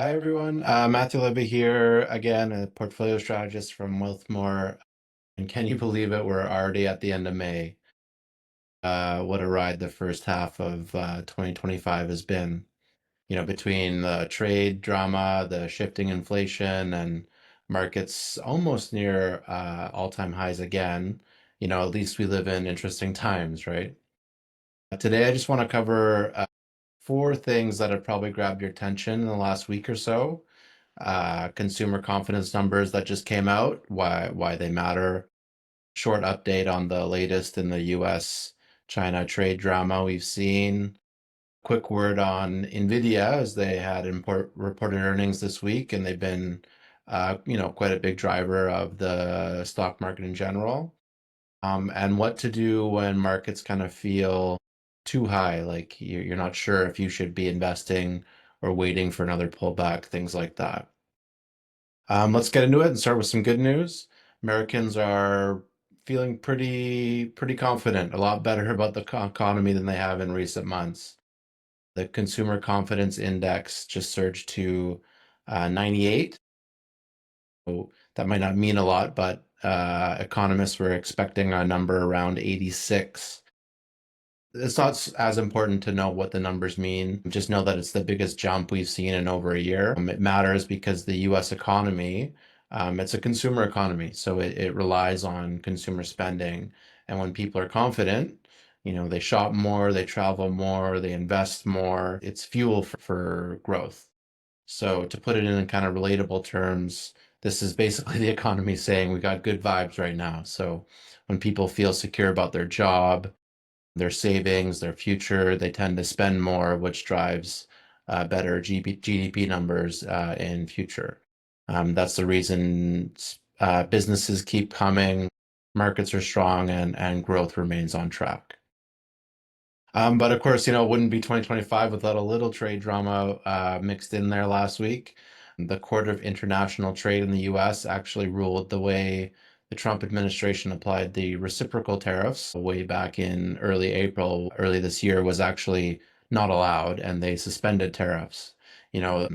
Hi everyone, Matthew Levy here again, a portfolio strategist from WealthMore. And can you believe it? We're already at the end of May. What a ride the first half of 2025 has been. Between the trade drama, the shifting inflation, and markets almost near all-time highs again. At least we live in interesting times, right? Today, I just want to cover four things that have probably grabbed your attention in the last week or so. Consumer confidence numbers that just came out, why they matter. Short update on the latest in the US China trade drama we've seen. Quick word on Nvidia as they had reported earnings this week, and they've been quite a big driver of the stock market in general. And what to do when markets kind of feel too high, like you're not sure if you should be investing or waiting for another pullback, things like that. Let's get into it and start with some good news. Americans are feeling pretty confident, a lot better about the economy than they have in recent months. The consumer confidence index just surged to 98. So that might not mean a lot, but economists were expecting a number around 86. It's not as important to know what the numbers mean. Just know that it's the biggest jump we've seen in over a year. It matters because the US economy, it's a consumer economy, so it relies on consumer spending. And when people are confident, they shop more, they travel more, they invest more. It's fuel for growth. So to put it in kind of relatable terms, this is basically the economy saying we got good vibes right now. So when people feel secure about their job, their savings, their future. They tend to spend more, which drives better GDP numbers in future. That's the reason businesses keep coming, markets are strong, and growth remains on track. But of course, it wouldn't be 2025 without a little trade drama mixed in there last week. The Court of International Trade in the US actually ruled the way the Trump administration applied the reciprocal tariffs way back in early April, early this year, was actually not allowed, and they suspended tariffs. You know,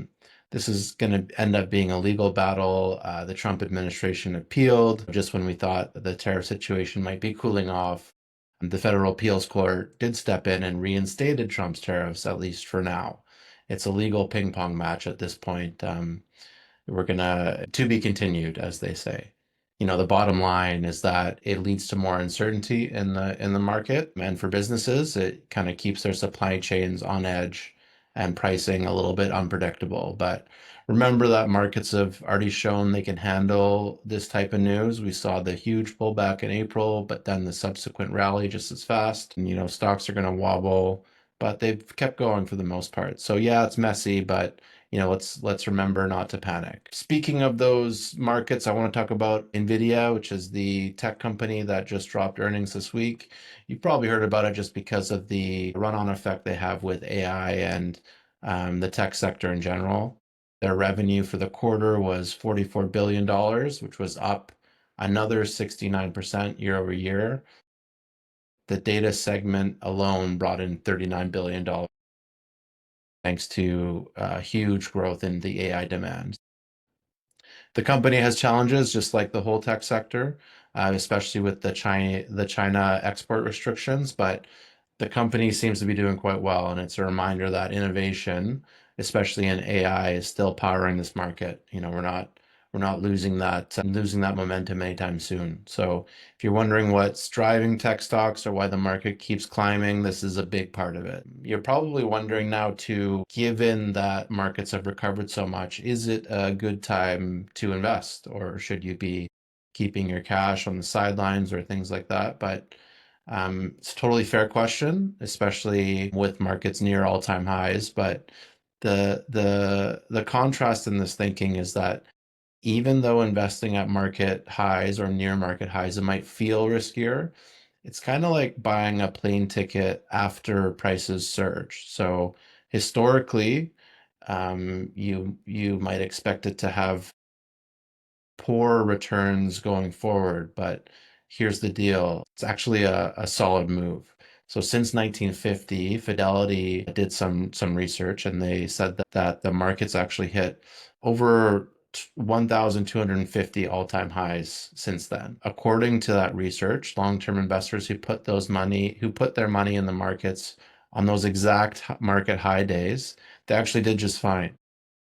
this is going to end up being a legal battle. The Trump administration appealed just when we thought the tariff situation might be cooling off. The Federal Appeals Court did step in and reinstated Trump's tariffs, at least for now. It's a legal ping pong match at this point. We're gonna to be continued, as they say. The bottom line is that it leads to more uncertainty in the market, and for businesses, it kind of keeps their supply chains on edge and pricing a little bit unpredictable. But remember that markets have already shown they can handle this type of news. We saw the huge pullback in April, but then the subsequent rally just as fast. And, stocks are going to wobble, but they've kept going for the most part. So yeah, it's messy, but let's remember not to panic. Speaking of those markets, I want to talk about Nvidia, which is the tech company that just dropped earnings this week. You've probably heard about it just because of the run-on effect they have with AI and the tech sector in general. Their revenue for the quarter was $44 billion, which was up another 69% year over year. The data segment alone brought in $39 billion thanks to huge growth in the AI demand. The company has challenges, just like the whole tech sector, especially with the China export restrictions. But the company seems to be doing quite well, and it's a reminder that innovation, especially in AI, is still powering this market. We're not losing that momentum anytime soon. So if you're wondering what's driving tech stocks or why the market keeps climbing, this is a big part of it. You're probably wondering now too, given that markets have recovered so much, is it a good time to invest, or should you be keeping your cash on the sidelines or things like that? But it's a totally fair question, especially with markets near all-time highs. But the contrast in this thinking is that even though investing at market highs or near market highs, it might feel riskier. It's kind of like buying a plane ticket after prices surge. So historically, you might expect it to have poor returns going forward, but here's the deal. It's actually a solid move. So since 1950, Fidelity did some research and they said that the market's actually hit over 1,250 all-time highs since then. According to that research, long-term investors who put their money in the markets on those exact market high days, they actually did just fine.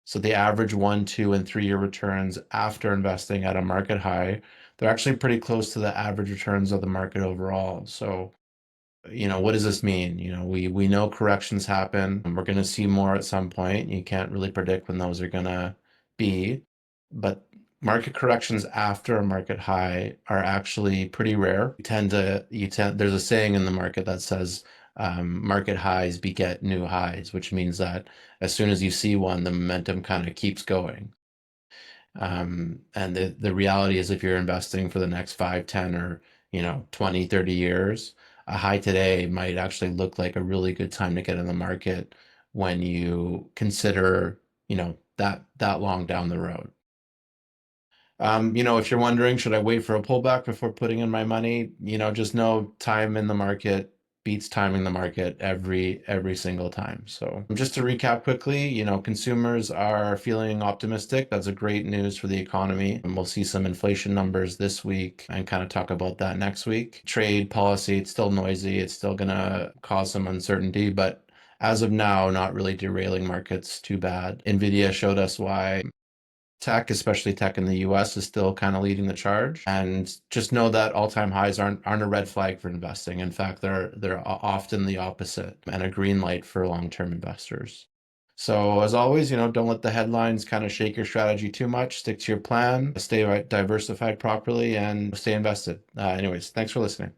So the average 1, 2, and 3 year returns after investing at a market high, they're actually pretty close to the average returns of the market overall. So what does this mean? We know corrections happen and we're going to see more at some point. You can't really predict when those are going to be, but market corrections after a market high are actually pretty rare. There's a saying in the market that says, market highs beget new highs, which means that as soon as you see one, the momentum kind of keeps going. And the reality is if you're investing for the next 5, 10, or 20, 30 years, a high today might actually look like a really good time to get in the market when you consider, that long down the road. If you're wondering, should I wait for a pullback before putting in my money? Just know time in the market beats timing the market every single time. So just to recap quickly, consumers are feeling optimistic. That's a great news for the economy. And we'll see some inflation numbers this week and kind of talk about that next week. Trade policy, it's still noisy. It's still gonna cause some uncertainty, but as of now, not really derailing markets too bad. Nvidia showed us why tech, especially tech in the US, is still kind of leading the charge. And just know that all-time highs aren't a red flag for investing. In fact, they're often the opposite and a green light for long-term investors. So as always, don't let the headlines kind of shake your strategy too much. Stick to your plan, stay diversified properly, and stay invested. Anyways, thanks for listening.